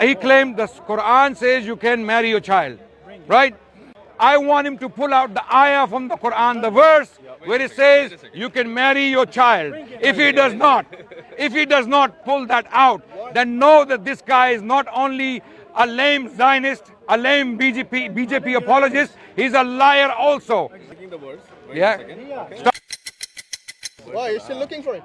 He claimed the Quran says you can marry your child, right? I want him to pull out the ayah from the Quran, the verse where it says you can marry your child. If he does not pull that out, then know that this guy is not only a lame Zionist, a lame BJP apologist, he's a liar also. Checking the words. Yeah. Stop. Why? You're still looking for it?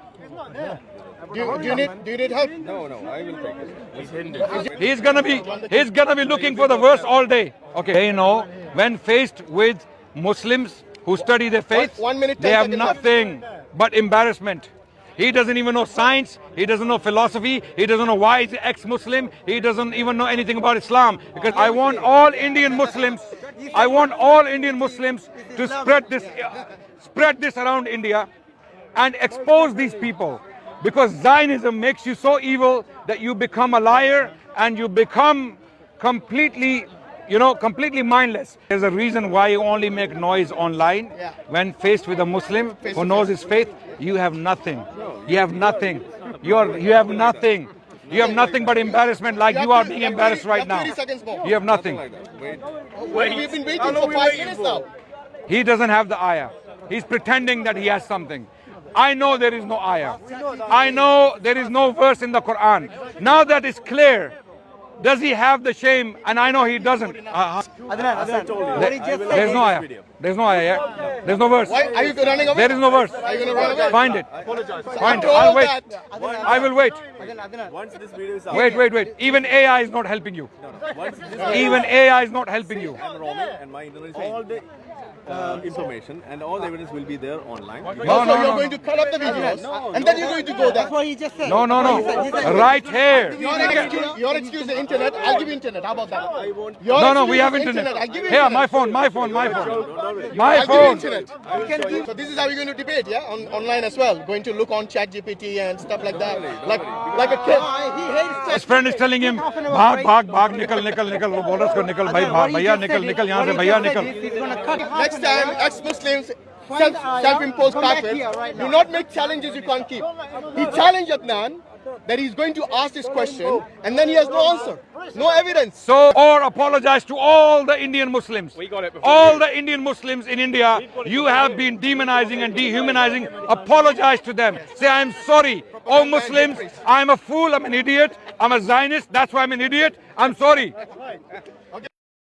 Do you need help? No, I will take it. He's gonna be looking for the verse all day. Okay. They know when faced with Muslims who study their faith, 1 minute, they 10 have seconds. nothing but embarrassment. He doesn't even know science. He doesn't know philosophy. He doesn't know why he's ex-Muslim. He doesn't even know anything about Islam. Because I want all Indian Muslims to spread this around India and expose these people. Because Zionism makes you so evil that you become a liar and you become completely mindless. There's a reason why you only make noise online. When faced with a Muslim who knows his faith, you have nothing. You have nothing. You have nothing. You have nothing but embarrassment, like you are being embarrassed right now. 30 seconds more. You have nothing. Like that. Wait. We've been waiting for 5 minutes now. He doesn't have the ayah. He's pretending that he has something. I know there is no ayah. I know there is no verse in the Quran. Now that is clear, does he have the shame? And I know he doesn't. There's no ayah. There's no ayah. Yeah? There's no verse. Why? Are you running away? There is no verse. Are you going to run away? Find it. Find it. Told I'll wait. that. I will wait. Once this video is out, Wait. Even AI is not helping you. once this Even AI is not helping you. I'm roaming and my internet is all the information and all the evidence will be there online. So you're going to cut up the videos and then you're going to go there. That's what he just said. No. Right here. Your excuse the internet. I'll give you internet. How about that? No, we have internet. I'll give you Here, internet. my phone. My I'll give you phone. internet. So this is how you're going to debate, yeah? Online as well. Going to look on ChatGPT and stuff like that. Like a kid. He hates His friend is telling him, भाग, निकल, वो बोल रहा है उसको निकल, भाई, भैया निकल यहाँ से, भैया निकल. He's gonna cut. Next time, ex-Muslims, self-imposed kafirs, do not make challenges you can't keep. He challenged Adnan that he's going to ask this question and then he has no answer. No evidence. So, or apologize to all the Indian Muslims. All the Indian Muslims in India, you have been demonizing and dehumanizing. Apologize to them. Say, I'm sorry. Oh Muslims, I'm a fool, I'm an idiot, I'm a Zionist, that's why I'm an idiot. I'm sorry.